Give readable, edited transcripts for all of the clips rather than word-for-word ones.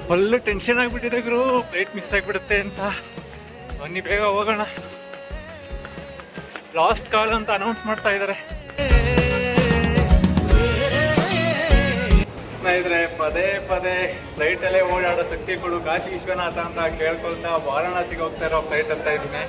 Full tension ಆಗಿಬಿಟ್ಟಿದೆ ಗುರು, flight miss ಆಗಿಬಿಡುತ್ತೆ ಅಂತ. ಬನ್ನಿ ಬೇಗ ಹೋಗೋಣ. ಲಾಸ್ಟ್ ಕಾಲ್ ಅಂತ ಅನೌನ್ಸ್ ಮಾಡ್ತಾ ಇದ್ದಾರೆ. ಸ್ನೇಹಿತರೆ, ಪದೇ ಪದೇ ಫ್ಲೈಟಲ್ಲೇ ಓಡಾಡೋ ಶಕ್ತಿ ಕೊಡು ಕಾಶಿ ವಿಶ್ವನಾಥ ಅಂತ ಕೇಳ್ಕೊಳ್ತಾ ವಾರಾಣಸಿಗೆ ಹೋಗ್ತಾ ಇರೋ ಫ್ಲೈಟ್ ಅಂತ ಇದ್ದೀನಿ.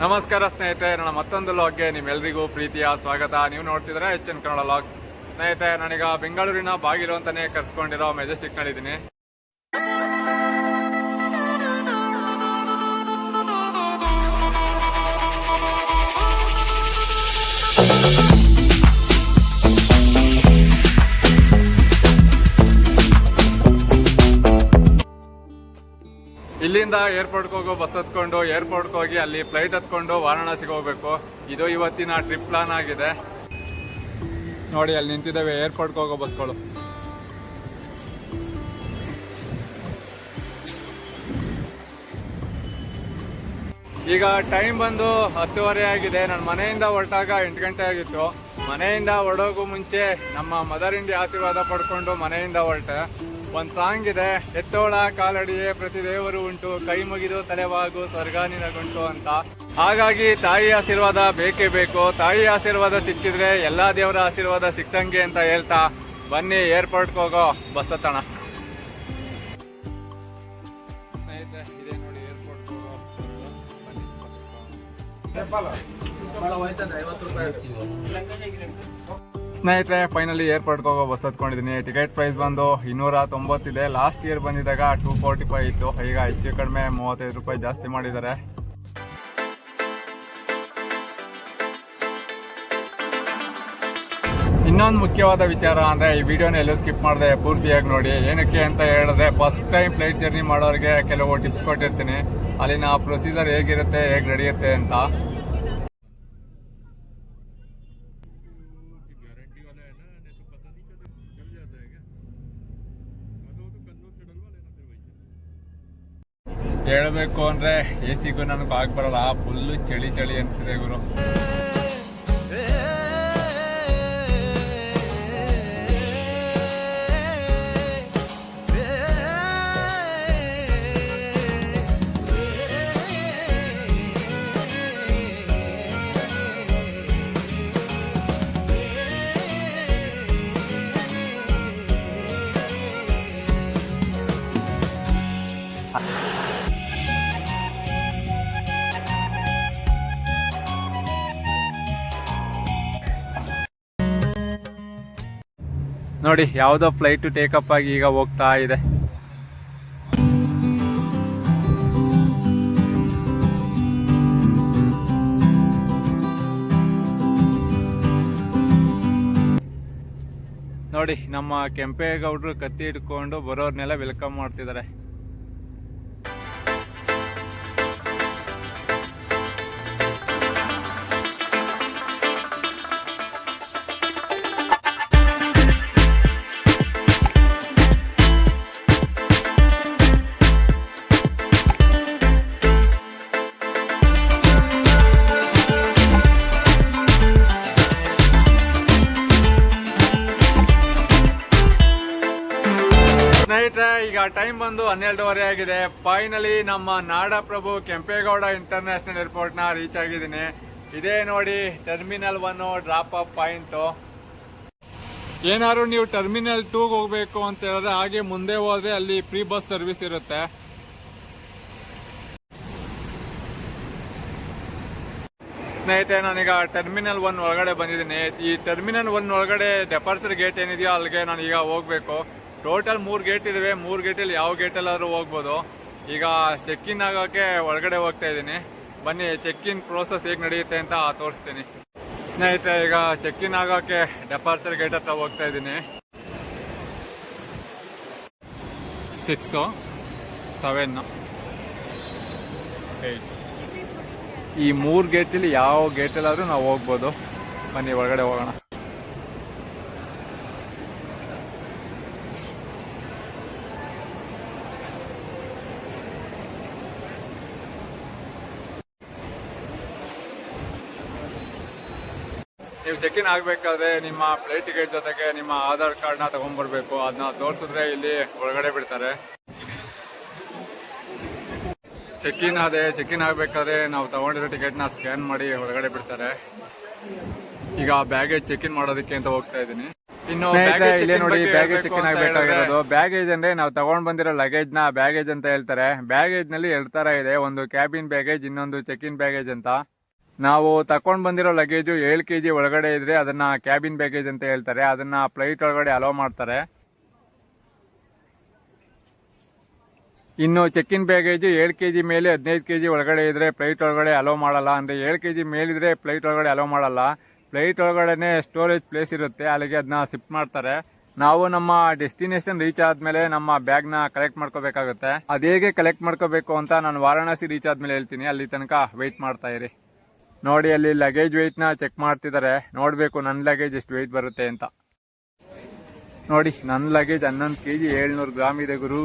ನಮಸ್ಕಾರ ಸ್ನೇಹಿತರೆ, ನನ್ನ ಮತ್ತೊಂದು ಲಾಗ್ಗೆ ನಿಮ್ಮೆಲ್ಲರಿಗೂ ಪ್ರೀತಿಯ ಸ್ವಾಗತ. ನೀವು ನೋಡ್ತಿದ್ರೆ HN ಕನ್ನಡ ಲಾಗ್ಸ್. ಸ್ನೇಹಿತರೆ, ನಾನೀಗ ಬೆಂಗಳೂರಿನ ಬಾಗಿಲು ಅಂತಾನೆ ಕರ್ಸ್ಕೊಂಡಿರೋ ಮೆಜೆಸ್ಟಿಕ್ ನಲ್ಲಿದ್ದೀನಿ. ಇಲ್ಲಿಂದ ಏರ್ಪೋರ್ಟ್ಗೆ ಹೋಗೋ ಬಸ್ ಹತ್ಕೊಂಡು ಏರ್ಪೋರ್ಟ್ಗೆ ಹೋಗಿ ಅಲ್ಲಿ ಫ್ಲೈಟ್ ಹತ್ಕೊಂಡು ವಾರಾಣಸಿಗೆ ಹೋಗ್ಬೇಕು. ಇದು ಇವತ್ತಿನ ಟ್ರಿಪ್ ಪ್ಲಾನ್ ಆಗಿದೆ. ನೋಡಿ, ಅಲ್ಲಿ ನಿಂತಿದ್ದಾವೆ ಏರ್ಪೋರ್ಟ್ಗೆ ಹೋಗೋ ಬಸ್ಗಳು. ಈಗ ಟೈಮ್ ಬಂದು 10:30 ಆಗಿದೆ. ನಾನು ಮನೆಯಿಂದ ಹೊರಟಾಗ 8 ಗಂಟೆ ಆಗಿತ್ತು. ಮನೆಯಿಂದ ಹೊರಡೋಗೂ ಮುಂಚೆ ನಮ್ಮ ಮದರ್ ಇಂಡಿಯಾ ಆಶೀರ್ವಾದ ಪಡ್ಕೊಂಡು ಮನೆಯಿಂದ ಹೊರಟೆ. ಒಂದು ಸಾಂಗ್ ಇದೆ, ಎತ್ತೋಳ ಕಾಲಡಿಯೇ ಪ್ರತಿ ದೇವರು ಉಂಟು, ಕೈ ಮುಗಿದು ತಲೆವಾಗು ಸ್ವರ್ಗ ನಿನಗುಂಟು ಅಂತ. ಹಾಗಾಗಿ ತಾಯಿ ಆಶೀರ್ವಾದ ಬೇಕೇ ಬೇಕು. ತಾಯಿ ಆಶೀರ್ವಾದ ಸಿಕ್ಕಿದ್ರೆ ಎಲ್ಲಾ ದೇವರ ಆಶೀರ್ವಾದ ಸಿಕ್ಕಂಗೆ ಅಂತ ಹೇಳ್ತಾ ಬನ್ನಿ ಏರ್ಪೋರ್ಟ್ಗೆ ಹೋಗೋ ಬಸ್ ಹತ್ತೋಣ. ಸ್ನೇಹಿತರೆ, ಇದೇ ನೋಡಿ ಏರ್ಪೋರ್ಟ್ಗೆ ಹೋಗೋ ಸ್ನೇಹಿತರೆ, ಫೈನಲಿ ಏರ್ಪೋರ್ಟ್ಗೆ ಹೋಗೋ ಬಸ್ ಹತ್ಕೊಂಡಿದ್ದೀನಿ. ಟಿಕೆಟ್ ಪ್ರೈಸ್ ಬಂದು 290 ಇದೆ. ಲಾಸ್ಟ್ ಇಯರ್ ಬಂದಿದ್ದಾಗ 245 ಇತ್ತು. ಈಗ ಹೆಚ್ಚು ಕಡಿಮೆ 35 ರೂಪಾಯಿ ಜಾಸ್ತಿ ಮಾಡಿದ್ದಾರೆ. ಇನ್ನೊಂದು ಮುಖ್ಯವಾದ ವಿಚಾರ ಅಂದರೆ, ಈ ವಿಡಿಯೋನ ಎಲ್ಲೂ ಸ್ಕಿಪ್ ಮಾಡಿದೆ, ಪೂರ್ತಿಯಾಗಿ ನೋಡಿ. ಏನಕ್ಕೆ ಅಂತ ಹೇಳಿದ್ರೆ, ಫಸ್ಟ್ ಟೈಮ್ ಫ್ಲೈಟ್ ಜರ್ನಿ ಮಾಡೋರಿಗೆ ಕೆಲವು ಟಿಪ್ಸ್ ಕೊಟ್ಟಿರ್ತೀನಿ. ಅಲ್ಲಿನ ಪ್ರೊಸೀಜರ್ ಹೇಗಿರುತ್ತೆ, ಹೇಗೆ ನಡೆಯುತ್ತೆ ಅಂತ. ಹೇಳಬೇಕು ಅಂದರೆ AC ನನಗೆ ಆಗ್ಬರಲ್ಲ, ಫುಲ್ಲು ಚಳಿ ಚಳಿ ಅನಿಸಿದೆ ಗುರು. ನೋಡಿ, ಯಾವುದೋ ಫ್ಲೈಟು ಟೇಕಪ್ ಆಗಿ ಈಗ ಹೋಗ್ತಾ ಇದೆ. ನೋಡಿ, ನಮ್ಮ ಕೆಂಪೇಗೌಡರು ಕತ್ತಿ ಹಿಡ್ಕೊಂಡು ಬರೋರ್ನೆಲ್ಲ ವೆಲ್ಕಮ್ ಮಾಡ್ತಿದ್ದಾರೆ. ಸ್ನೇಹಿತರೆ, ಈಗ ಟೈಮ್ ಬಂದು 12:30 ಆಗಿದೆ. ಫೈನಲಿ ನಮ್ಮ ನಾಡಪ್ರಭು ಕೆಂಪೇಗೌಡ ಇಂಟರ್ನ್ಯಾಷನಲ್ ಏರ್ಪೋರ್ಟ್ನ ರೀಚ್ ಆಗಿದ್ದೀನಿ. ಇದೇ ನೋಡಿ ಟರ್ಮಿನಲ್ 1 ಡ್ರಾಪ್ ಆಫ್ ಪಾಯಿಂಟು. ಏನಾದ್ರು ನೀವು ಟರ್ಮಿನಲ್ 2ಗೆ ಹೋಗಬೇಕು ಅಂತ ಹೇಳಿದ್ರೆ ಹಾಗೆ ಮುಂದೆ ಹೋದ್ರೆ ಅಲ್ಲಿ ಫ್ರೀ ಬಸ್ ಸರ್ವಿಸ್ ಇರುತ್ತೆ. ಸ್ನೇಹಿತರೆ, ನಾನೀಗ ಟರ್ಮಿನಲ್ 1 ಒಳಗಡೆ ಬಂದಿದ್ದೀನಿ. ಈ ಟರ್ಮಿನಲ್ 1 ಒಳಗಡೆ ಡೆಪಾರ್ಚರ್ ಗೇಟ್ ಏನಿದೆಯೋ ಅಲ್ಲಿಗೆ ನಾನೀಗ ಹೋಗಬೇಕು. ಟೋಟಲ್ 3 ಗೇಟ್ ಇದಾವೆ. 3 ಗೇಟಲ್ಲಿ ಯಾವ ಗೇಟಲ್ಲಾದ್ರೂ ಹೋಗ್ಬೋದು. ಈಗ ಚೆಕ್ ಇನ್ ಆಗೋಕ್ಕೆ ಒಳಗಡೆ ಹೋಗ್ತಾ ಇದ್ದೀನಿ. ಬನ್ನಿ ಚೆಕ್ ಇನ್ ಪ್ರೋಸೆಸ್ ಹೇಗೆ ನಡೆಯುತ್ತೆ ಅಂತ ತೋರಿಸ್ತೀನಿ. ಸ್ನೇಹಿತರೆ, ಈಗ ಚೆಕ್ ಇನ್ ಆಗೋಕ್ಕೆ ಡೆಪಾರ್ಚರ್ ಗೇಟ್ ಹತ್ರ ಹೋಗ್ತಾ ಇದ್ದೀನಿ. 6, 7, 8 ಈ 3 ಗೇಟಲ್ಲಿ ಯಾವ ಗೇಟಲ್ಲಾದ್ರೂ ನಾವು ಹೋಗ್ಬೋದು. ಬನ್ನಿ ಒಳಗಡೆ ಹೋಗೋಣ. ನೀವು ಚೆಕ್ ಇನ್ ಆಗಬೇಕಾದ್ರೆ ನಿಮ್ಮ ಫ್ಲೈಟ್ ಟಿಕೆಟ್ ಜೊತೆಗೆ ನಿಮ್ಮ ಆಧಾರ್ ಕಾರ್ಡ್ನ ತೊಗೊಂಡ್ಬರ್ಬೇಕು. ಅದನ್ನ ತೋರಿಸಿದ್ರೆ ಇಲ್ಲಿ ಒಳಗಡೆ ಬಿಡ್ತಾರೆ. ಚೆಕ್ ಇನ್ ಆಗಬೇಕಾದ್ರೆ ನಾವು ತಗೊಂಡಿರೋ ಟಿಕೆಟ್ನ ಸ್ಕ್ಯಾನ್ ಮಾಡಿ ಒಳಗಡೆ ಬಿಡ್ತಾರೆ. ಈಗ ಬ್ಯಾಗೇಜ್ ಚೆಕ್ ಇನ್ ಮಾಡೋದಕ್ಕೆ ಅಂತ ಹೋಗ್ತಾ ಇದ್ದೀನಿ. ಇನ್ನು ಇಲ್ಲೇ ನೋಡಿ ಬ್ಯಾಗೇಜ್ ಚೆಕ್ ಇನ್ ಆಗಬೇಕಾಗಿರೋದು. ಬ್ಯಾಗೇಜ್ ಅಂದ್ರೆ ನಾವು ತಗೊಂಡ್ ಬಂದಿರೋ ಲಗೇಜ್ ನ ಬ್ಯಾಗೇಜ್ ಅಂತ ಹೇಳ್ತಾರೆ. ಬ್ಯಾಗೇಜ್ ನಲ್ಲಿ 2 ತರ ಇದೆ, ಒಂದು ಕ್ಯಾಬಿನ್ ಬ್ಯಾಗೇಜ್, ಇನ್ನೊಂದು ಚೆಕ್ ಇನ್ ಬ್ಯಾಗೇಜ್ ಅಂತ. ನಾವು ತಕೊಂಡ್ ಬಂದಿರೋ ಲಗೇಜು 7 kg ಒಳಗಡೆ ಇದ್ರೆ ಅದನ್ನ ಕ್ಯಾಬಿನ್ ಬ್ಯಾಗೇಜ್ ಅಂತ ಹೇಳ್ತಾರೆ. ಅದನ್ನ ಫ್ಲೈಟ್ ಒಳಗಡೆ ಅಲೋ ಮಾಡ್ತಾರೆ. ಇನ್ನು ಚೆಕ್ ಇನ್ ಬ್ಯಾಗೇಜ್ 7 kg ಮೇಲೆ 15 kg ಒಳಗಡೆ ಇದ್ರೆ ಫ್ಲೈಟ್ ಒಳಗಡೆ ಅಲೋ ಮಾಡಲ್ಲ. ಅಂದ್ರೆ 7 kg ಮೇಲಿದ್ರೆ ಫ್ಲೈಟ್ ಒಳಗಡೆ ಅಲೋ ಮಾಡಲ್ಲ. ಫ್ಲೈಟ್ ಒಳಗಡೆ ಸ್ಟೋರೇಜ್ ಪ್ಲೇಸ್ ಇರುತ್ತೆ, ಅಲ್ಲಿಗೆ ಅದನ್ನ ಶಿಫ್ಟ್ ಮಾಡ್ತಾರೆ. ನಾವು ನಮ್ಮ ಡೆಸ್ಟಿನೇಷನ್ ರೀಚ್ ಆದ್ಮೇಲೆ ನಮ್ಮ ಬ್ಯಾಗ್ ನ ಕಲೆಕ್ಟ್ ಮಾಡ್ಕೋಬೇಕಾಗುತ್ತೆ. ಅದ್ ಹೇಗೆ ಕಲೆಕ್ಟ್ ಮಾಡ್ಕೋಬೇಕು ಅಂತ ನಾನು ವಾರಾಣಸಿ ರೀಚ್ ಆದ್ಮೇಲೆ ಹೇಳ್ತೀನಿ. ಅಲ್ಲಿ ತನಕ ವೆಯ್ಟ್ ಮಾಡ್ತಾ ಇರಿ. ನೋಡಿ ಅಲ್ಲಿ ಲಗೇಜ್ ವೆಯ್ಟ್ ನ ಚೆಕ್ ಮಾಡ್ತಿದ್ದಾರೆ. ನೋಡ್ಬೇಕು ನನ್ನ ಲಗೇಜ್ ಎಷ್ಟು ವೆಯ್ಟ್ ಬರುತ್ತೆ ಅಂತ. ನೋಡಿ ನನ್ನ ಲಗೇಜ್ 11 kg 700 ಗ್ರಾಮ್ ಇದೆ ಗುರು.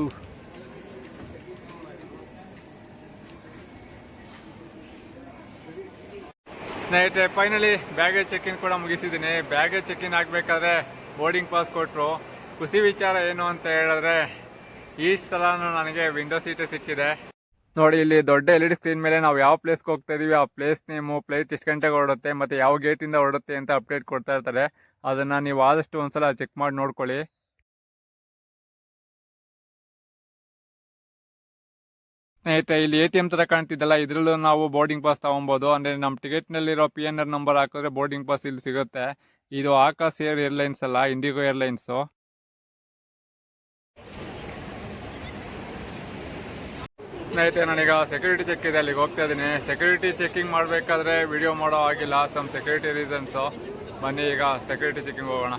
ಸ್ನೇಹಿತರೆ, ಫೈನಲಿ ಬ್ಯಾಗೇಜ್ ಚೆಕ್ ಇನ್ ಕೂಡ ಮುಗಿಸಿದ್ದೀನಿ. ಬ್ಯಾಗೇಜ್ ಚೆಕ್ ಇನ್ ಆಗಬೇಕಾದ್ರೆ ಬೋರ್ಡಿಂಗ್ ಪಾಸ್ ಕೊಟ್ಟರು. ಖುಷಿ ವಿಚಾರ ಏನು ಅಂತ ಹೇಳಿದ್ರೆ ಈ ಸಲನೂ ನನಗೆ ವಿಂಡೋ ಸೀಟೇ ಸಿಕ್ಕಿದೆ. ನೋಡಿ ಇಲ್ಲಿ ದೊಡ್ಡ LED ಸ್ಕ್ರೀನ್ ಮೇಲೆ ನಾವು ಯಾವ ಪ್ಲೇಸ್ಗೆ ಹೋಗ್ತಾ ಇದೀವಿ, ಆ ಪ್ಲೇಸ್ ನೇಮು, ಫ್ಲೈಟ್ ಎಷ್ಟು ಗಂಟೆಗೆ ಹೊರಡುತ್ತೆ, ಮತ್ತೆ ಯಾವ ಗೇಟಿಂದ ಹೊರಡುತ್ತೆ ಅಂತ ಅಪ್ಡೇಟ್ ಕೊಡ್ತಾ ಇರ್ತಾರೆ. ಅದನ್ನ ನೀವು ಆದಷ್ಟು ಒಂದ್ಸಲ ಚೆಕ್ ಮಾಡಿ ನೋಡ್ಕೊಳ್ಳಿ. ಸ್ನೇಹಿತರೆ, ಇಲ್ಲಿ ATM ತರ ಕಾಣ್ತಿದ್ದಲ್ಲ, ಇದ್ರಲ್ಲೂ ನಾವು ಬೋರ್ಡಿಂಗ್ ಪಾಸ್ ತಗೊಬಹುದು. ಅಂದ್ರೆ ನಮ್ಮ ಟಿಕೆಟ್ ನಲ್ಲಿರೋ PNR ನಂಬರ್ ಹಾಕಿದ್ರೆ ಬೋರ್ಡಿಂಗ್ ಪಾಸ್ ಇಲ್ಲಿ ಸಿಗುತ್ತೆ. ಇದು ಆಕಾಶ್ ಏರ್ಲೈನ್ಸ್ ಅಲ್ಲ, ಇಂಡಿಗೋ ಏರ್ಲೈನ್ಸ್. ಸ್ನೇಹಿತರೆ, ನಾನೀಗ ಸೆಕ್ಯೂರಿಟಿ ಚೆಕ್ ಇದೆ, ಅಲ್ಲಿಗೆ ಹೋಗ್ತಾ ಇದ್ದೀನಿ. ಸೆಕ್ಯೂರಿಟಿ ಚೆಕಿಂಗ್ ಮಾಡಬೇಕಾದ್ರೆ ವಿಡಿಯೋ ಮಾಡೋ ಆಗಿಲ್ಲ, ಸಮ್ ಸೆಕ್ಯೂರಿಟಿ ರೀಸನ್ಸು. ಬನ್ನಿ ಈಗ ಸೆಕ್ಯೂರಿಟಿ ಚೆಕಿಂಗ್ ಹೋಗೋಣ.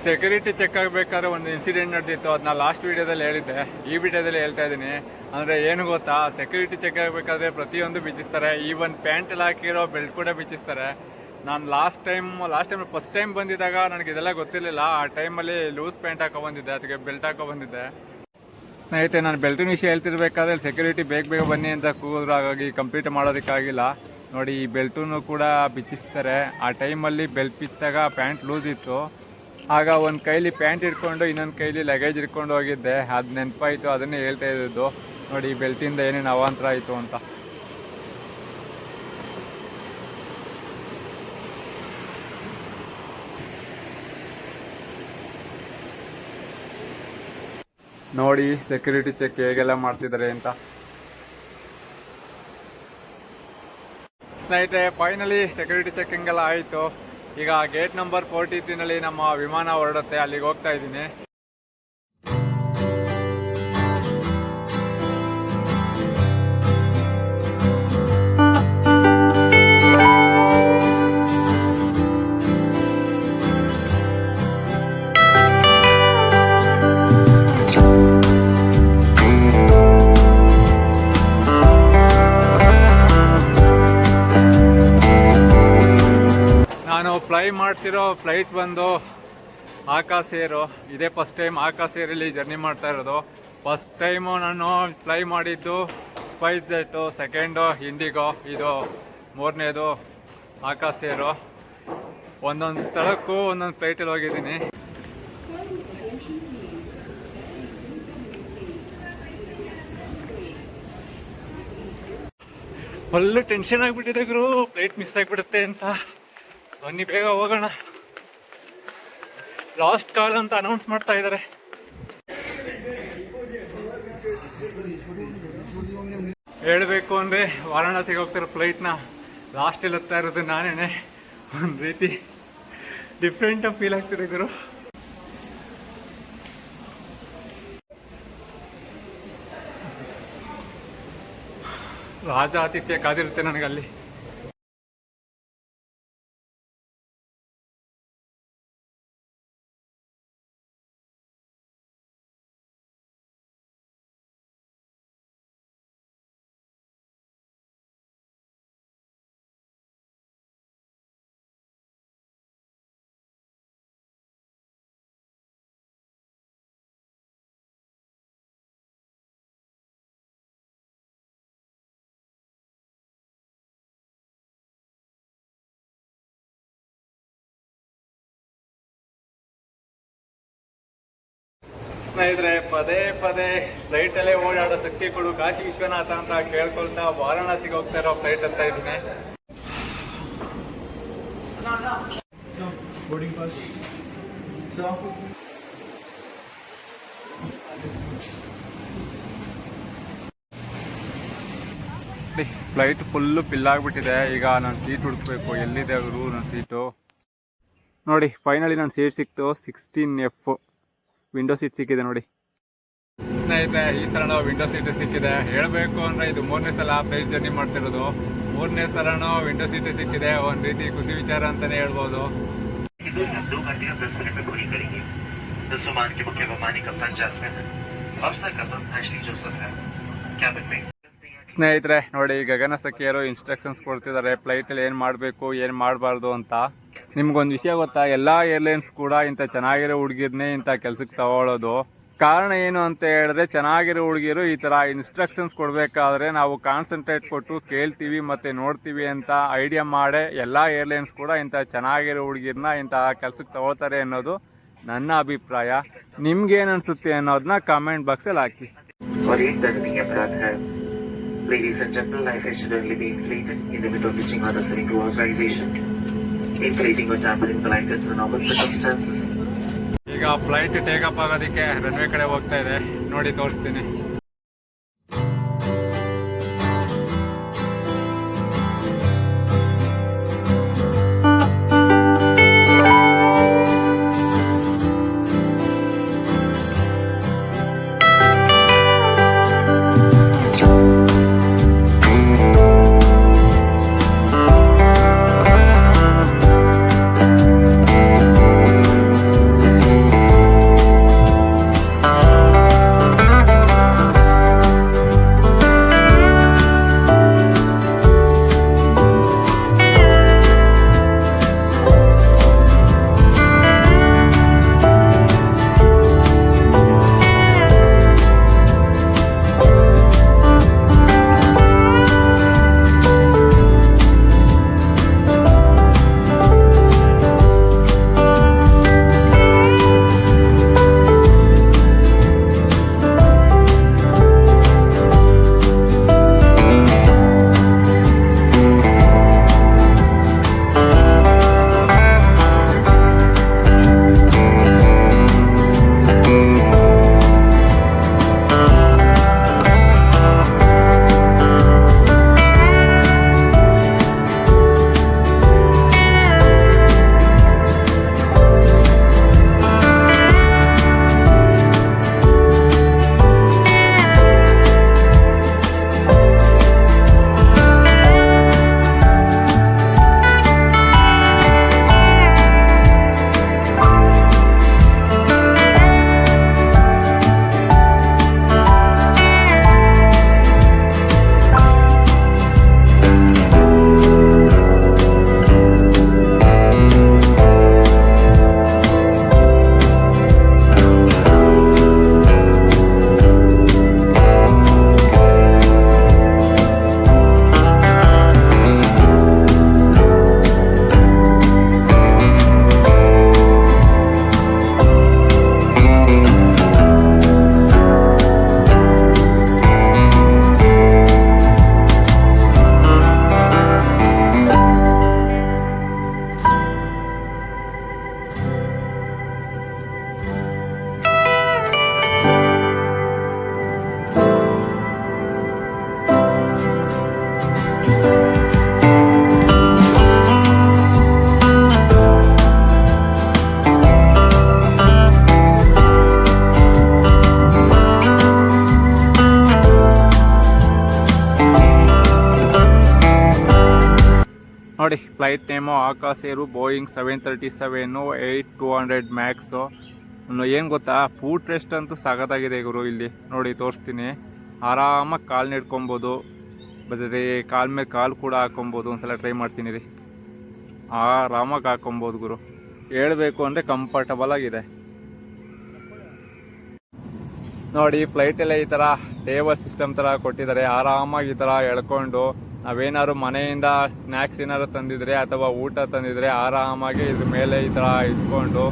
ಸೆಕ್ಯೂರಿಟಿ ಚೆಕ್ ಆಗಬೇಕಾದ್ರೆ ಒಂದು ಇನ್ಸಿಡೆಂಟ್ ನಡೆದಿತ್ತು. ಅದನ್ನ ಲಾಸ್ಟ್ ವಿಡಿಯೋದಲ್ಲಿ ಹೇಳಿದ್ದೆ, ಈ ವಿಡಿಯೋದಲ್ಲಿ ಹೇಳ್ತಾ ಇದ್ದೀನಿ. ಅಂದರೆ ಏನು ಗೊತ್ತಾ, ಸೆಕ್ಯೂರಿಟಿ ಚೆಕ್ ಆಗಬೇಕಾದ್ರೆ ಪ್ರತಿಯೊಂದು ಬಿಚ್ಚಿಸ್ತಾರೆ. ಈವನ್ ಪ್ಯಾಂಟ್ ಎಲ್ಲ ಹಾಕಿರೋ ಬೆಲ್ಟ್ ಕೂಡ ಬಿಚ್ಚಿಸ್ತಾರೆ. ನಾನು ಲಾಸ್ಟ್ ಟೈಮ್ ಫಸ್ಟ್ ಟೈಮ್ ಬಂದಿದ್ದಾಗ ನನಗೆ ಇದೆಲ್ಲ ಗೊತ್ತಿರಲಿಲ್ಲ. ಆ ಟೈಮಲ್ಲಿ ಲೂಸ್ ಪ್ಯಾಂಟ್ ಹಾಕೊ ಬಂದಿದ್ದೆ, ಅದಕ್ಕೆ ಬೆಲ್ಟ್ ಹಾಕೊ ಬಂದಿದ್ದೆ. ಸ್ನೇಹಿತರೆ, ನಾನು ಬೆಲ್ಟಿನ ವಿಷಯ ಹೇಳ್ತಿರ್ಬೇಕಾದ್ರೆ ಸೆಕ್ಯೂರಿಟಿ ಬೇಗ ಬನ್ನಿ ಅಂತ ಕೂಗಿದ್ರು, ಹಾಗಾಗಿ ಕಂಪ್ಲೀಟ್ ಮಾಡೋದಕ್ಕಾಗಿಲ್ಲ. ನೋಡಿ ಈ ಬೆಲ್ಟೂ ಕೂಡ ಬಿಚ್ಚಿಸ್ತಾರೆ. ಆ ಟೈಮಲ್ಲಿ ಬೆಲ್ಟ್ ಬಿಚ್ಚಿದಾಗ ಪ್ಯಾಂಟ್ ಲೂಸ್ ಇತ್ತು. ಆಗ ಒಂದು ಕೈಲಿ ಪ್ಯಾಂಟ್ ಇಟ್ಕೊಂಡು ಇನ್ನೊಂದು ಕೈಲಿ ಲಗೇಜ್ ಇಟ್ಕೊಂಡು ಹೋಗಿದ್ದೆ. ಅದು ನೆನಪಾಯಿತು, ಅದನ್ನೇ ಹೇಳ್ತಾ ಇದ್ದು. ನೋಡಿ ಈ ಬೆಲ್ಟಿಂದ ಏನೇನು ಅವಾಂತರ ಆಯಿತು ಅಂತ. ನೋಡಿ ಸೆಕ್ಯೂರಿಟಿ ಚೆಕ್ ಹೇಗೆಲ್ಲ ಮಾಡ್ತಿದ್ದಾರೆ ಅಂತ. ಸ್ನೇಹಿತರೆ, ಫೈನಲಿ ಸೆಕ್ಯೂರಿಟಿ ಚೆಕಿಂಗ್ ಎಲ್ಲ ಆಯಿತು. ಈಗ ಗೇಟ್ ನಂಬರ್ 43ನಲ್ಲಿ ನಮ್ಮ ವಿಮಾನ ಹೊರಡುತ್ತೆ, ಅಲ್ಲಿಗೆ ಹೋಗ್ತಾ ಇದ್ದೀನಿ. ನಾನು ಫ್ಲೈ ಮಾಡ್ತಿರೋ ಫ್ಲೈಟ್ ಬಂದು ಆಕಾಶ್ ಏರು. ಇದೇ ಫಸ್ಟ್ ಟೈಮ್ ಆಕಾಶ್ ಏರಲ್ಲಿ ಜರ್ನಿ ಮಾಡ್ತಾ ಇರೋದು. ಫಸ್ಟ್ ಟೈಮು ನಾನು ಫ್ಲೈ ಮಾಡಿದ್ದು ಸ್ಪೈಸ್ ಜೆಟ್ಟು, ಸೆಕೆಂಡು ಇಂಡಿಗೋ, ಇದು 3ನೇದು ಆಕಾಶ್ ಏರು. ಒಂದೊಂದು ಸ್ಥಳಕ್ಕೂ ಒಂದೊಂದು ಫ್ಲೈಟಲ್ಲಿ ಹೋಗಿದ್ದೀನಿ. ಫುಲ್ಲು ಟೆನ್ಷನ್ ಆಗಿಬಿಟ್ಟಿದೆ ಗುರು, ಫ್ಲೈಟ್ ಮಿಸ್ ಆಗಿಬಿಡುತ್ತೆ ಅಂತ. ಬನ್ನಿ ಬೇಗ ಹೋಗೋಣ. ಲಾಸ್ಟ್ ಕಾಲ್ ಅಂತ ಅನೌನ್ಸ್ ಮಾಡ್ತಾ ಇದ್ದಾರೆ. ಹೇಳಬೇಕು ಅಂದರೆ ವಾರಾಣಸಿಗೆ ಹೋಗ್ತಿರೋ ಫ್ಲೈಟ್ನ ಲಾಸ್ಟಲ್ಲಿ ಹೋಗ್ತಾ ಇರೋದು ನಾನೇನೆ. ಒಂದು ರೀತಿ ಡಿಫ್ರೆಂಟಾಗಿ ಫೀಲ್ ಆಗ್ತಿದೆ ಗುರು. ರಾಜ ಆತಿಥ್ಯ ಕಾದಿರುತ್ತೆ ನನಗಲ್ಲಿ. ಸ್ನೇಹಿತರೆ, ಪದೇ ಪದೇ ಫ್ಲೈಟಲ್ಲೇ ಓಡಾಡೋ ಶಕ್ತಿ ಕೊಡು ಕಾಶಿ ವಿಶ್ವನಾಥ ಅಂತ ಕೇಳ್ಕೊಳ್ತಾ ವಾರಾಣಸಿಗೆ ಹೋಗ್ತಾ ಇರೋ ಫ್ಲೈಟ್ ಅಂತ ಇದ್ದೀನಿ. ಫ್ಲೈಟ್ ಫುಲ್ಲು ಫಿಲ್ ಆಗಿಬಿಟ್ಟಿದೆ. ಈಗ ನಾನು ಸೀಟ್ ಹುಡುಕ್ಬೇಕು, ಎಲ್ಲಿದೆ ಅವರು ನನ್ನ ಸೀಟು. ನೋಡಿ ಫೈನಲಿ ನನ್ನ ಸೀಟ್ ಸಿಕ್ತು. 16F ವಿಂಡೋ ಸೀಟ್ ಸಿಕ್ಕಿದೆ ನೋಡಿ ಸ್ನೇಹಿತರೆ. ಈ ಸಲ ವಿಂಡೋ ಸೀಟ್ ಸಿಕ್ಕಿದೆ. ಹೇಳಬೇಕು ಅಂದರೆ ಇದು 3ನೇ ಸಲ ಫ್ಲೈಟ್ ಜರ್ನಿ ಮಾಡ್ತಿರೋದು. 3ನೇ ಸಲನೂ ವಿಂಡೋ ಸೀಟ್ ಸಿಕ್ಕಿದೆ. ಒಂದು ರೀತಿ ಖುಷಿ ವಿಚಾರ ಅಂತಲೇ ಹೇಳ್ಬೋದು. ಸ್ನೇಹಿತರೆ ನೋಡಿ, ಗಗನ ಸಖಿಯರು ಇನ್ಸ್ಟ್ರಕ್ಷನ್ಸ್ ಕೊಡ್ತಿದ್ದಾರೆ ಫ್ಲೈಟಲ್ಲಿ ಏನು ಮಾಡಬೇಕು ಏನು ಮಾಡಬಾರ್ದು ಅಂತ. ನಿಮ್ಗೊಂದು ವಿಷಯ ಗೊತ್ತಾ, ಎಲ್ಲ ಏರ್ಲೈನ್ಸ್ ಕೂಡ ಇಂಥ ಚೆನ್ನಾಗಿರೋ ಹುಡುಗಿರ್ನೇ ಇಂಥ ಕೆಲ್ಸಕ್ಕೆ ತಗೊಳ್ಳೋದು. ಕಾರಣ ಏನು ಅಂತ ಹೇಳಿದ್ರೆ, ಚೆನ್ನಾಗಿರೋ ಹುಡುಗಿರು ಈ ಥರ ಇನ್ಸ್ಟ್ರಕ್ಷನ್ಸ್ ಕೊಡಬೇಕಾದ್ರೆ ನಾವು ಕಾನ್ಸಂಟ್ರೇಟ್ ಕೊಟ್ಟು ಕೇಳ್ತೀವಿ ಮತ್ತು ನೋಡ್ತೀವಿ ಅಂತ ಐಡಿಯಾ ಮಾಡೇ ಎಲ್ಲ ಏರ್ಲೈನ್ಸ್ ಕೂಡ ಇಂಥ ಚೆನ್ನಾಗಿರೋ ಹುಡುಗಿರ್ನ ಇಂಥ ಕೆಲ್ಸಕ್ಕೆ ತಗೊಳ್ತಾರೆ ಅನ್ನೋದು ನನ್ನ ಅಭಿಪ್ರಾಯ. ನಿಮ್ಗೇನು ಅನಿಸುತ್ತೆ ಅನ್ನೋದನ್ನ ಕಾಮೆಂಟ್ ಬಾಕ್ಸಲ್ಲಿ ಹಾಕಿ. Ladies and gentlemen, life is suddenly being inflated in the middle of reaching or listening to authorization. Inflating or tampering the light is the normal circumstances. ಈಗ ಫ್ಲೈಟ್ ಟೇಕ್ ಅಪ್ ಆಗೋದಕ್ಕೆ ರನ್ವೇ ಕಡೆ ಹೋಗ್ತಾ ಇದೆ. ನೋಡಿ ತೋರಿಸ್ತೀನಿ. ನೋಡಿ flight name Akash ಏರು Boeing 737-8-200 max. ಏನು ಗೊತ್ತಾ, ಫೂಟ್ ರೆಸ್ಟ್ ಅಂತೂ ಸಖತ್ತಾಗಿದೆ ಗುರು. ಇಲ್ಲಿ ನೋಡಿ ತೋರಿಸ್ತೀನಿ. ಆರಾಮಾಗಿ ಕಾಲು ನೀಡ್ಕೊಬೋದು, ಬರೀ ಕಾಲು ಮೇಲೆ ಕಾಲು ಕೂಡ ಹಾಕೊಬೋದು. ಒಂದ್ಸಲ ಟ್ರೈ ಮಾಡ್ತೀನಿ ರೀ. ಆರಾಮಾಗಿ ಹಾಕೊಬೋದು ಗುರು. ಹೇಳಬೇಕು ಅಂದರೆ ಕಂಫರ್ಟಬಲ್ ಆಗಿದೆ ನೋಡಿ. ಫ್ಲೈಟಲ್ಲೇ ಈ ಥರ ಟೇಬಲ್ ಸಿಸ್ಟಮ್ ಥರ ಕೊಟ್ಟಿದ್ದಾರೆ. ಆರಾಮಾಗಿ ಈ ಥರ ಎಳ್ಕೊಂಡು ನಾವೇನಾದ್ರು ಮನೆಯಿಂದ ಸ್ನ್ಯಾಕ್ಸ್ ಏನಾದ್ರು ತಂದಿದ್ರೆ ಅಥವಾ ಊಟ ತಂದಿದ್ರೆ ಆರಾಮಾಗಿ ಇದ್ರ ಮೇಲೆ ಈ ಥರ ಇಟ್ಕೊಂಡು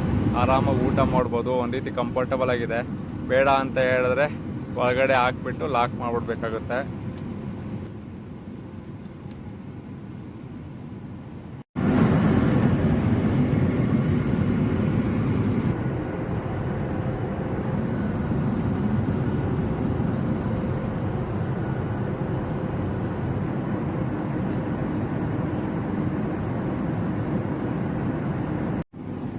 ಆರಾಮಾಗಿ ಊಟ ಮಾಡ್ಬೋದು. ಒಂದು ರೀತಿ ಕಂಫರ್ಟಬಲ್ ಆಗಿದೆ. ಬೇಡ ಅಂತ ಹೇಳಿದ್ರೆ ಒಳಗಡೆ ಹಾಕ್ಬಿಟ್ಟು ಲಾಕ್ ಮಾಡಿಬಿಡ್ಬೇಕಾಗುತ್ತೆ.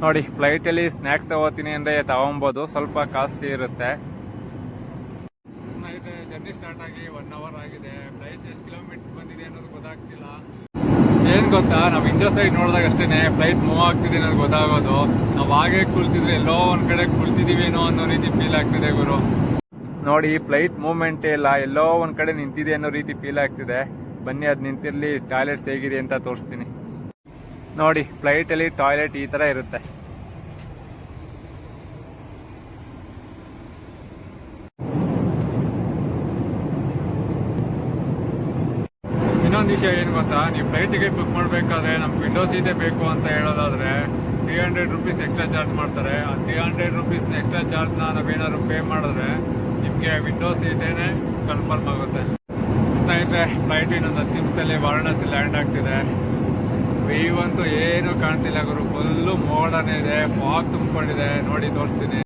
ನೋಡಿ, ಫ್ಲೈಟಲ್ಲಿ ಸ್ನ್ಯಾಕ್ಸ್ ತಗೋತೀನಿ ಅಂದರೆ ತಗೊಬೋದು, ಸ್ವಲ್ಪ ಕಾಸ್ಟ್ಲಿ ಇರುತ್ತೆ. ಸ್ನೇಹಿತರೆ, ಜರ್ನಿ ಸ್ಟಾರ್ಟ್ ಆಗಿ 1 ಅವರ್ ಆಗಿದೆ. ಫ್ಲೈಟ್ ಎಷ್ಟು ಕಿಲೋಮೀಟರ್ ಬಂದಿದೆ ಅನ್ನೋದು ಗೊತ್ತಾಗ್ತಿಲ್ಲ. ಏನು ಗೊತ್ತಾ, ನಾವು ಇಂಡಿಯಾ ಸೈಡ್ ನೋಡಿದಾಗ ಅಷ್ಟೇ ಫ್ಲೈಟ್ ಮೂವ್ ಆಗ್ತಿದೆ ಅನ್ನೋದು ಗೊತ್ತಾಗೋದು. ನಾವು ಹಾಗೆ ಕುಳ್ತಿದ್ರೆ ಎಲ್ಲೋ ಒಂದು ಕಡೆ ಕುಳ್ತಿದ್ದೀವೇನೋ ಅನ್ನೋ ರೀತಿ ಫೀಲ್ ಆಗ್ತಿದೆ ಗುರು. ನೋಡಿ, ಫ್ಲೈಟ್ ಮೂವ್ಮೆಂಟೇ ಇಲ್ಲ, ಎಲ್ಲೋ ಒಂದು ಕಡೆ ನಿಂತಿದೆ ಅನ್ನೋ ರೀತಿ ಫೀಲ್ ಆಗ್ತಿದೆ. ಬನ್ನಿ, ಅದು ನಿಂತಿರಲಿ, ಟಾಯ್ಲೆಟ್ಸ್ ಹೇಗಿದೆ ಅಂತ ತೋರಿಸ್ತೀನಿ. ನೋಡಿ, ಫ್ಲೈಟಲ್ಲಿ ಟಾಯ್ಲೆಟ್ ಈ ಥರ ಇರುತ್ತೆ. ಇನ್ನೊಂದು ವಿಷಯ ಏನು ಗೊತ್ತಾ, ನೀವು ಫ್ಲೈಟ್ ಟಿಕೆಟ್ ಬುಕ್ ಮಾಡಬೇಕಾದ್ರೆ ನಮ್ಗೆ ವಿಂಡೋ ಸೀಟೇ ಬೇಕು ಅಂತ ಹೇಳೋದಾದರೆ 300 ರೂಪೀಸ್ ಎಕ್ಸ್ಟ್ರಾ ಚಾರ್ಜ್ ಮಾಡ್ತಾರೆ. ಆ 300 ರೂಪೀಸ್ನ ಎಕ್ಸ್ಟ್ರಾ ಚಾರ್ಜ್ನ ನಾವೇನಾದ್ರು ಪೇ ಮಾಡಿದ್ರೆ ನಿಮಗೆ ವಿಂಡೋ ಸೀಟೇನೆ ಕನ್ಫರ್ಮ್ ಆಗುತ್ತೆ. ಸ್ನೇಹಿತರೆ, ಫ್ಲೈಟ್ ಇನ್ನೊಂದು 10 ನಿಮಿಷದಲ್ಲಿ ವಾರಣಾಸಿ ಲ್ಯಾಂಡ್ ಆಗ್ತಿದೆ. ಇವಂತೂ ಏನು ಕಾಣ್ತಿಲ್ಲ ಗುರು, ಫುಲ್ಲು ಮೋಡನೇ ಇದೆ, ಫಾಗ್ ತುಂಬಿಕೊಂಡಿದೆ. ನೋಡಿ, ತೋರಿಸ್ತೀನಿ.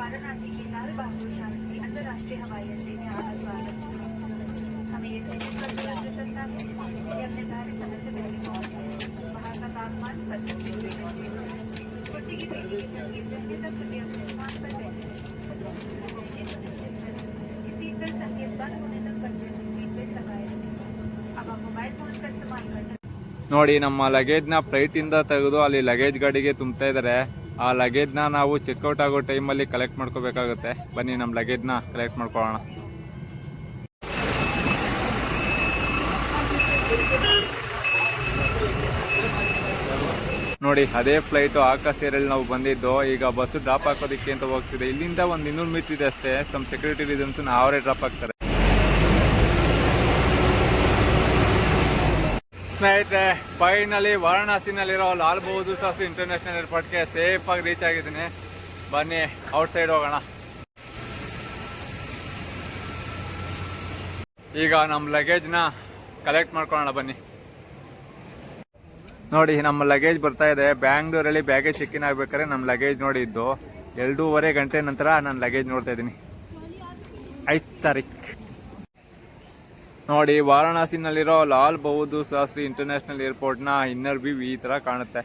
वाराणसी के लाल बहादुर शास्त्री अंतर्राष्ट्रीय हवाई अड्डे में आपका स्वागत है। हमें ये कहने का गर्व करता है कि अपने सारे समय से पहले पहुंच गए। बाहर का तापमान 25 डिग्री सेल्सियस। कुर्ती की पेटी की तकलीफ रहने तक कृपया अपने स्थान पर बैठे। सीट बेल्ट संकेत बंद होने तक बच्चे सीट बेल्ट लगाए रखें। अब आप मोबाइल फोन का इस्तेमाल कर सकते हैं। ನೋಡಿ, ನಮ್ಮ ಲಗೇಜ್ನ ಫ್ಲೈಟಿಂದ ತೆಗೆದು ಅಲ್ಲಿ ಲಗೇಜ್ ಗಾಡಿಗೆ ತುಂಬ್ತಾ ಇದ್ದಾರೆ. ಆ ಲಗೇಜ್ನ ನಾವು ಚೆಕ್ಔಟ್ ಆಗೋ ಟೈಮಲ್ಲಿ ಕಲೆಕ್ಟ್ ಮಾಡ್ಕೋಬೇಕಾಗುತ್ತೆ. ಬನ್ನಿ, ನಮ್ಮ ಲಗೇಜ್ನ ಕಲೆಕ್ಟ್ ಮಾಡ್ಕೊಳ್ಳೋಣ. ನೋಡಿ, ಅದೇ ಫ್ಲೈಟು ಆಕಾಶ್ ಏರಲ್ಲಿ ನಾವು ಬಂದಿದ್ದು. ಈಗ ಬಸ್ ಡ್ರಾಪ್ ಹಾಕೋದಕ್ಕೆ ಅಂತ ಹೋಗ್ತಿದೆ. ಇಲ್ಲಿಂದ ಒಂದು 200 ಮೀಟರ್ ಇದೆ ಅಷ್ಟೇ. ಸಮ್ ಸೆಕ್ಯೂರಿಟಿ ರೀಸನ್ಸ್ನ ಅವರೇ ಡ್ರಾಪ್ ಆಗ್ತಾರೆ. ಸ್ನೇಹಿತರೆ, ಫೈನಲಿ ವಾರಣಾಸಿನಲ್ಲಿರೋ ಲಾಲ್ ಬಹದ್ದೂರ್ ಶಾಸ್ತ್ರಿ ಇಂಟರ್ನ್ಯಾಷನಲ್ ಏರ್ಪೋರ್ಟ್ಗೆ ಸೇಫಾಗಿ ರೀಚ್ ಆಗಿದ್ದೀನಿ. ಬನ್ನಿ, ಔಟ್ ಸೈಡ್ ಹೋಗೋಣ. ಈಗ ನಮ್ಮ ಲಗೇಜ್ನ ಕಲೆಕ್ಟ್ ಮಾಡ್ಕೊಳ್ಳೋಣ. ಬನ್ನಿ. ನೋಡಿ, ನಮ್ಮ ಲಗೇಜ್ ಬರ್ತಾ ಇದೆ. ಬ್ಯಾಂಗ್ಳೂರಲ್ಲಿ ಬ್ಯಾಗೇಜ್ ಚೆಕ್ ಇನ್ ಆಗ್ಬೇಕಾದ್ರೆ ನಮ್ಮ ಲಗೇಜ್ ನೋಡಿ ಇದ್ದು 2.5 ಗಂಟೆ ನಂತರ ನಾನು ಲಗೇಜ್ ನೋಡ್ತಾ ಇದ್ದೀನಿ. 5 ತಾರೀಕು. ನೋಡಿ, ವಾರಣಾಸಿನಲ್ಲಿರೋ ಲಾಲ್ ಬಹದ್ದೂರ್ ಶಾಸ್ತ್ರಿ ಇಂಟರ್ನ್ಯಾಷನಲ್ ಏರ್ಪೋರ್ಟ್ನ ಇನ್ನರ್ ವ್ಯೂ ಈ ಥರ ಕಾಣುತ್ತೆ.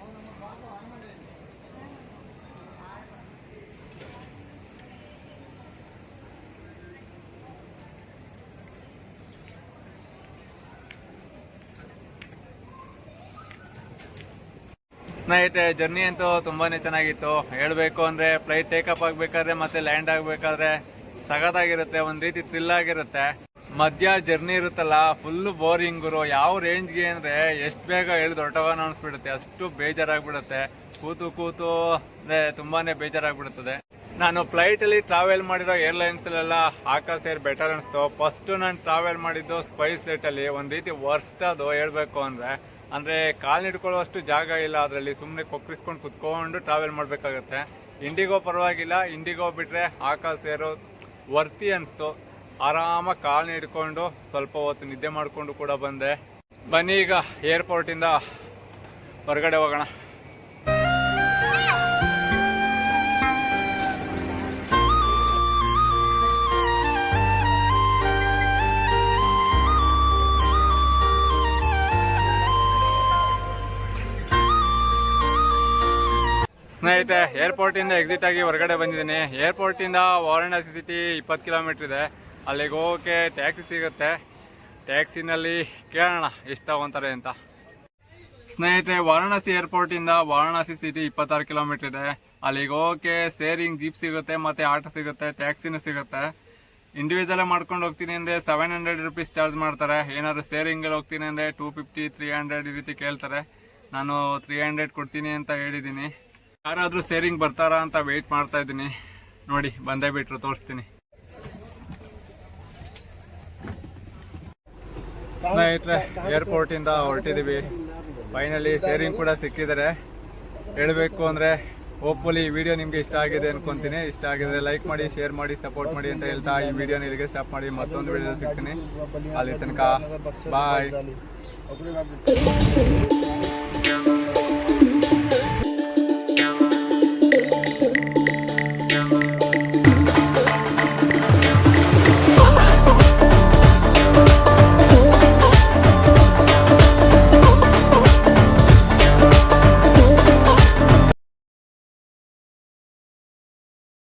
ಸ್ನೇಹಿತರೆ ಜರ್ನಿ ಅಂತೂ ತುಂಬಾನೇ ಚೆನ್ನಾಗಿತ್ತು. ಹೇಳ್ಬೇಕು ಅಂದ್ರೆ ಫ್ಲೈಟ್ ಟೇಕಪ್ ಆಗ್ಬೇಕಾದ್ರೆ ಮತ್ತೆ ಲ್ಯಾಂಡ್ ಆಗ್ಬೇಕಾದ್ರೆ ಸಗದಾಗಿರುತ್ತೆ, ಒಂದ್ ರೀತಿ ಥ್ರಿಲ್ ಆಗಿರುತ್ತೆ. ಮಧ್ಯ ಜರ್ನಿ ಇರುತ್ತಲ್ಲ ಫುಲ್ ಬೋರಿಂಗ್ ಗುರು. ಯಾವ ರೇಂಜ್ಗೆ ಅಂದ್ರೆ ಎಷ್ಟು ಬೇಗ ಹೇಳಿದ್ ಹೊರಟೋಗೋಣ ಅನ್ಸ್ಬಿಡುತ್ತೆ, ಅಷ್ಟು ಬೇಜಾರಾಗ್ಬಿಡುತ್ತೆ. ಕೂತು ಅಂದ್ರೆ ತುಂಬಾನೇ ಬೇಜಾರಾಗ್ಬಿಡುತ್ತದೆ. ನಾನು ಫ್ಲೈಟ್ ಅಲ್ಲಿ ಟ್ರಾವೆಲ್ ಮಾಡಿರೋ ಏರ್ಲೈನ್ಸ್ ಅಲ್ಲೆಲ್ಲ ಆಕಾಶ್ ಏರ್ ಬೆಟರ್ ಅನಿಸ್ತು. ಫಸ್ಟ್ ನಾನು ಟ್ರಾವೆಲ್ ಮಾಡಿದ್ದು ಸ್ಪೈಸ್ ಜೆಟ್ ಅಲ್ಲಿ. ಒಂದ್ ರೀತಿ ವರ್ಸ್ಟ್ ಅದು ಹೇಳ್ಬೇಕು ಅಂದ್ರೆ ಕಾಲ್ ಇಟ್ಕೊಳ್ಳುವಷ್ಟು ಜಾಗ ಇಲ್ಲ ಅದರಲ್ಲಿ, ಸುಮ್ಮನೆ ಕೊಕ್ಕರಿಸ್ಕೊಂಡು ಕುತ್ಕೊಂಡು ಟ್ರಾವೆಲ್ ಮಾಡ್ಬೇಕಾಗತ್ತೆ. ಇಂಡಿಗೋ ಪರವಾಗಿಲ್ಲ, ಇಂಡಿಗೋ ಬಿಟ್ರೆ ಆಕಾಶ್ ಏರು ವರ್ತಿ ಅನಿಸ್ತು. ಆರಾಮಾಗಿ ಕಾಲ್ನ ಹಿಡ್ಕೊಂಡು ಸ್ವಲ್ಪ ಹೊತ್ತು ನಿದ್ದೆ ಮಾಡಿಕೊಂಡು ಕೂಡ ಬಂದೆ. ಬನ್ನಿ ಈಗ ಏರ್ಪೋರ್ಟಿಂದ ಹೊರಗಡೆ ಹೋಗೋಣ. ಸ್ನೇಹಿತರೆ ಏರ್ಪೋರ್ಟಿಂದ ಎಕ್ಸಿಟ್ ಆಗಿ ಹೊರಗಡೆ ಬಂದಿದ್ದೀನಿ. ಏರ್ಪೋರ್ಟಿಂದ ವಾರಣಾಸಿ ಸಿಟಿ 20 ಕಿಲೋಮೀಟರ್ ಇದೆ. ಅಲ್ಲಿಗೆ ಹೋಗೋಕ್ಕೆ ಟ್ಯಾಕ್ಸಿ ಸಿಗುತ್ತೆ. ಟ್ಯಾಕ್ಸಿನಲ್ಲಿ ಕೇಳೋಣ ಎಷ್ಟು ತಗೊಂತಾರೆ ಅಂತ. ಸ್ನೇಹಿತರೆ ವಾರಣಾಸಿ ಏರ್ಪೋರ್ಟಿಂದ ವಾರಣಾಸಿ ಸಿಟಿ 26 ಕಿಲೋಮೀಟರ್ ಇದೆ. ಅಲ್ಲಿಗೆ ಹೋಗೋಕ್ಕೆ ಶೇರಿಂಗ್ ಜೀಪ್ ಸಿಗುತ್ತೆ, ಮತ್ತೆ ಆಟೋ ಸಿಗುತ್ತೆ, ಟ್ಯಾಕ್ಸಿನೂ ಸಿಗುತ್ತೆ. ಇಂಡಿವಿಜುವಲ್ ಮಾಡ್ಕೊಂಡು ಹೋಗ್ತೀನಿ ಅಂದರೆ 700 ರುಪೀಸ್ ಚಾರ್ಜ್ ಮಾಡ್ತಾರೆ. ಏನಾದ್ರು ಶೇರಿಂಗಲ್ಲಿ ಹೋಗ್ತೀನಿ ಅಂದರೆ 250, 300 ಈ ರೀತಿ ಕೇಳ್ತಾರೆ. ನಾನು 300 ಕೊಡ್ತೀನಿ ಅಂತ ಹೇಳಿದ್ದೀನಿ. ಯಾರಾದರೂ ಶೇರಿಂಗ್ ಬರ್ತಾರಾ ಅಂತ ವೆಯ್ಟ್ ಮಾಡ್ತಾ ಇದ್ದೀನಿ. ನೋಡಿ ಬಂದೇ ಬಿಟ್ರು, ತೋರಿಸ್ತೀನಿ. ಸ್ನೇಹಿತರೆ ಏರ್ಪೋರ್ಟಿಂದ ಹೊರಟಿದ್ದೀವಿ. ಫೈನಲಿ ಶೇರಿಂಗ್ ಕೂಡ ಸಿಕ್ಕಿದ್ದಾರೆ. ಹೇಳಬೇಕು ಅಂದರೆ ಹೋಪ್ಫುಲಿ ಈ ವಿಡಿಯೋ ನಿಮಗೆ ಇಷ್ಟ ಆಗಿದೆ ಅನ್ಕೊಂತೀನಿ. ಇಷ್ಟ ಆಗಿದ್ರೆ ಲೈಕ್ ಮಾಡಿ, ಶೇರ್ ಮಾಡಿ, ಸಪೋರ್ಟ್ ಮಾಡಿ ಅಂತ ಹೇಳ್ತಾ ಈ ವಿಡಿಯೋನ ಇಲ್ಲಿಗೆ ಸ್ಟಾಪ್ ಮಾಡಿ ಮತ್ತೊಂದು ವಿಡಿಯೋ ಸಿಗ್ತೀನಿ. ಅಲ್ಲಿ ತನಕ ಬಾಯ್.